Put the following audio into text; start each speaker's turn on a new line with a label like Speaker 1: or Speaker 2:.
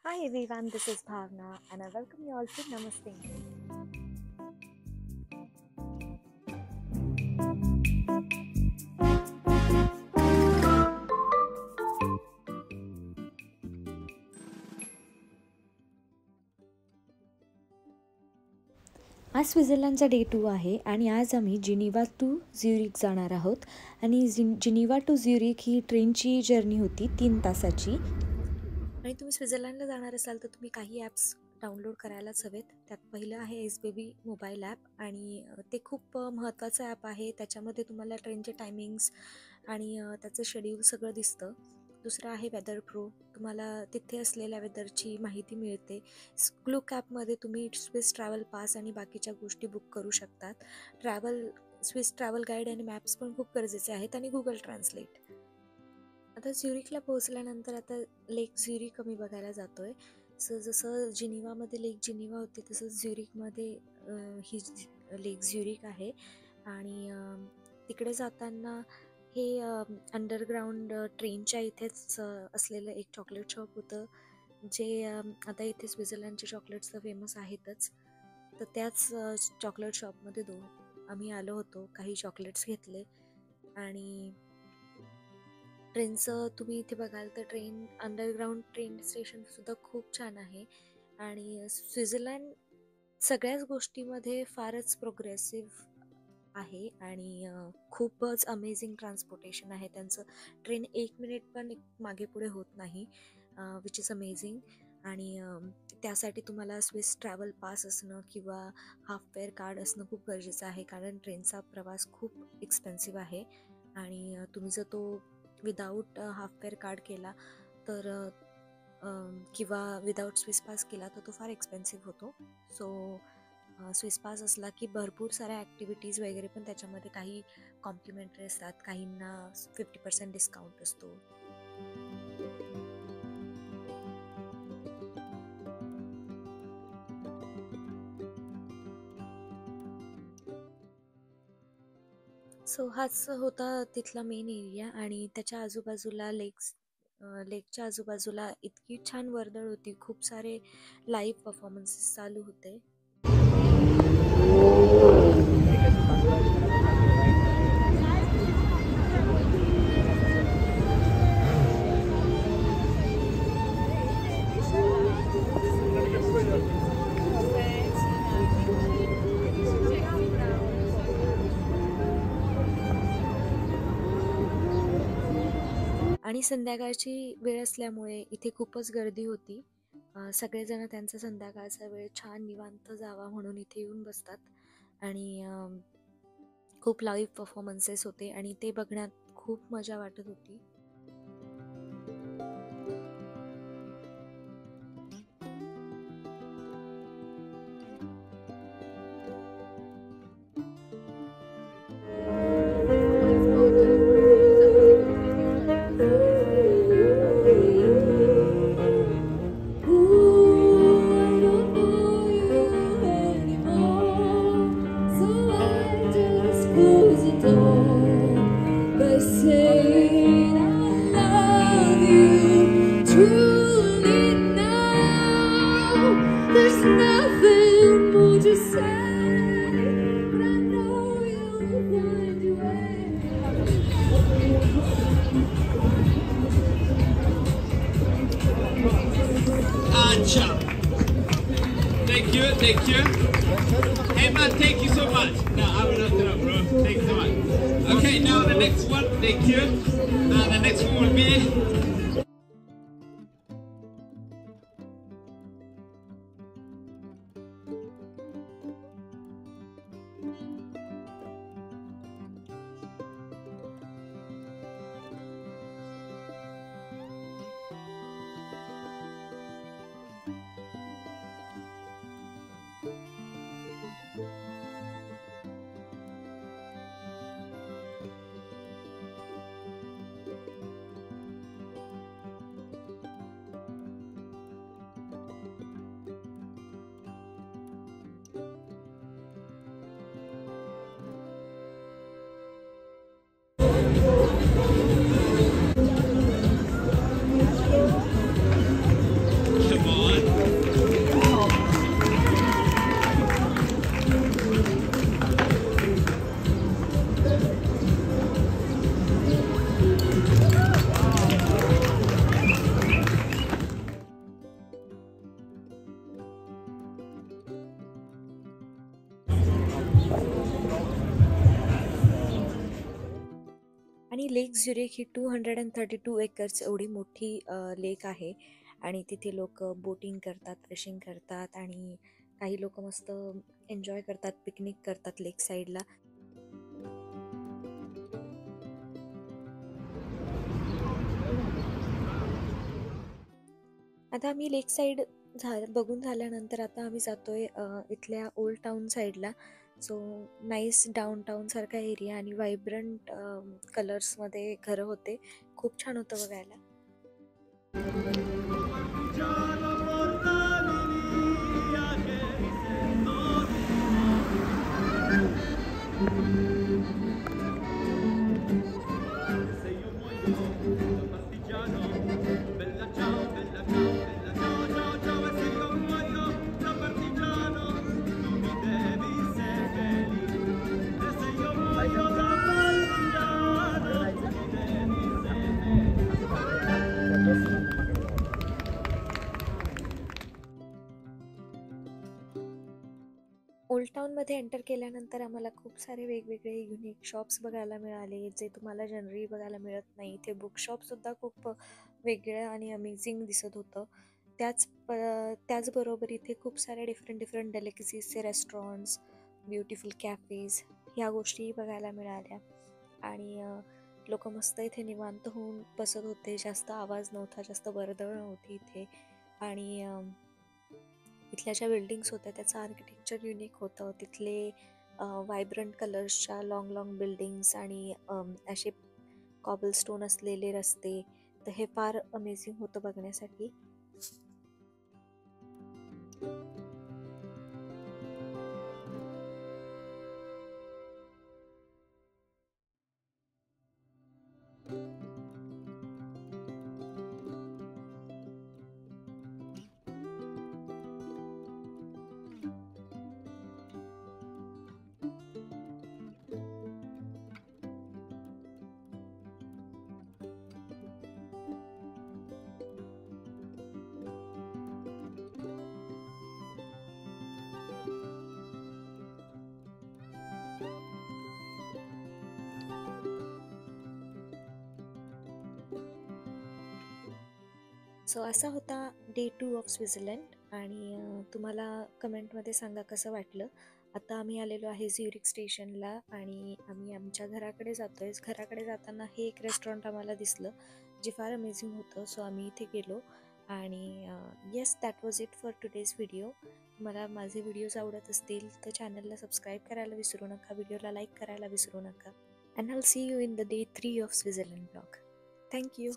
Speaker 1: Hi everyone, this is Bhavna and I welcome you all to Namaste. आज स्वित्झर्लंडचा day 2 आहे आणि आज आम्ही जिनिव्हा टू झ्युरिक जाणार आहोत. आणि जिनिव्हा टू झ्युरिक ही ट्रेनची जर्नी होती 3 तासाची. आणि तुम्ही स्वित्झर्लंडला जाणार असाल तर तुम्ही काही ॲप्स डाउनलोड करायलाच हवेत. त्यात पहिलं आहे SBB मोबाईल ॲप आणि ते खूप महत्त्वाचं ॲप आहे. त्याच्यामध्ये तुम्हाला ट्रेनचे टायमिंग्स आणि त्याचं शेड्यूल सगळं दिसतं. दुसरं आहे वेदर प्रो, तुम्हाला तिथे असलेल्या वेदरची माहिती मिळते. क्लूक ॲपमध्ये तुम्ही स्विस ट्रॅव्हल पास आणि बाकीच्या गोष्टी बुक करू शकतात. स्विस ट्रॅव्हल गाईड आणि मॅप्स पण खूप गरजेचे आहेत आणि गुगल ट्रान्सलेट. आता झ्युरिकला पोहोचल्यानंतर आता लेक झ्युरिक आम्ही बघायला जातो आहे. जसं जिनिव्हामध्ये लेक जिनिव्हा होती तसं झ्युरिकमध्ये ही लेक झ्युरिक आहे. आणि तिकडे जाताना हे अंडरग्राऊंड ट्रेनच्या इथेच असलेलं एक चॉकलेट शॉप होतं, जे आता इथे स्वित्झर्लंडचे चॉकलेट्स तर फेमस आहेतच. तर त्याच चॉकलेट शॉपमध्ये आम्ही आलो होतो, काही चॉकलेट्स घेतले. आणि ट्रेनचं तुम्ही इथे बघाल तर अंडरग्राऊंड ट्रेन स्टेशनसुद्धा खूप छान आहे. आणि स्वित्झर्लंड सगळ्याच गोष्टीमध्ये फारच प्रोग्रेसिव्ह आहे आणि खूपच अमेझिंग ट्रान्सपोर्टेशन आहे त्यांचं. ट्रेन 1 मिनिट पण मागे पुढे होत नाही, विच इज अमेझिंग. आणि त्यासाठी तुम्हाला स्विस ट्रॅव्हल पास असणं किंवा हाफ फेअर कार्ड असणं खूप गरजेचं आहे, कारण ट्रेनचा प्रवास खूप एक्सपेन्सिव्ह आहे. आणि तुम्ही जर तो विदाऊट हाफ फेअर कार्ड केला तर किंवा विदाऊट स्विस पास केला तर तो फार एक्सपेन्सिव्ह होतो. सो स्विस पास असला की भरपूर साऱ्या ॲक्टिव्हिटीज वगैरे पण त्याच्यामध्ये काही कॉम्प्लिमेंटरी असतात, काहींना 50% डिस्काउंट असतो. सो हाच होता तिथला मेन एरिया. आणि त्याच्या आजूबाजूला लेकच्या आजूबाजूला इतकी छान वर्दळ होती, खूप सारे लाईव्ह परफॉर्मन्सेस चालू होते. आणि संध्याकाळची वेळ असल्यामुळे इथे खूपच गर्दी होती. सगळेजण त्यांचा संध्याकाळचा वेळ छान निवांत जावा म्हणून इथे येऊन बसतात. आणि खूप लाईव्ह परफॉर्मन्सेस होते आणि ते बघण्यात खूप मजा वाटत होती.
Speaker 2: Thank you. Hey man, thank you so much. No, I will not know, bro. Thank you so much. Okay, now the next one, thank you. The next one will be
Speaker 1: lake झ्युरिक he 232 acres एवढी मोठी लेक आहे आणि तिथे लोक boating करतात, fishing करतात आणि काही लोक मस्त एन्जॉय करतात, पिकनिक करतात लेक साईडला. आता आम्ही लेक साईड बघून झाल्यानंतर आता आम्ही जातोय इथल्या ओल्ड टाऊन साईडला. सो नाईस डाऊन टाऊन सारखा एरिया आणि व्हायब्रंट कलर्समध्ये घरं होते. खूप छान होतं बघायला. ओल्ड टाऊनमध्ये एंटर केल्यानंतर आम्हाला खूप सारे वेगवेगळे युनिक शॉप्स बघायला मिळाले, जे तुम्हाला जनरली बघायला मिळत नाही. इथे बुकशॉपसुद्धा खूप वेगळं आणि अमेझिंग दिसत होतं. त्याचबरोबर इथे खूप सारे डिफरंट डेलिकेसीजचे रेस्टॉरंट्स, ब्युटिफुल कॅफेज ह्या गोष्टी बघायला मिळाल्या. आणि लोक मस्त इथे निवांत होऊन बसत होते. जास्त आवाज नव्हता, जास्त वर्दळ नव्हती इथे. आणि इथल्या ज्या बिल्डिंग्स होत्या त्याचं आर्किटेक्चर युनिक होतं. तिथले व्हायब्रंट कलर्सच्या लॉंग बिल्डिंग्स आणि असे कॉबलस्टोन असलेले रस्ते, तर हे फार अमेझिंग होतं बघण्यासाठी. सो असा होता डे 2 ऑफ स्वित्झर्लंड. आणि तुम्हाला कमेंटमध्ये सांगा कसं वाटलं. आता आम्ही आलेलो आहे झ्युरिक स्टेशनला आणि आम्ही आमच्या घराकडे जातोय. घराकडे जाताना हे एक रेस्टॉरंट आम्हाला दिसलं जे फार अमेझिंग होतं. सो आम्ही इथे गेलो आणि yes, that was it for today's video. तुम्हाला माझे व्हिडिओज आवडत असतील तर चॅनलला सबस्क्राईब करायला विसरू नका, व्हिडिओला लाईक करायला विसरू नका. And I will see you in the day 3 of Switzerland blog. Thank you.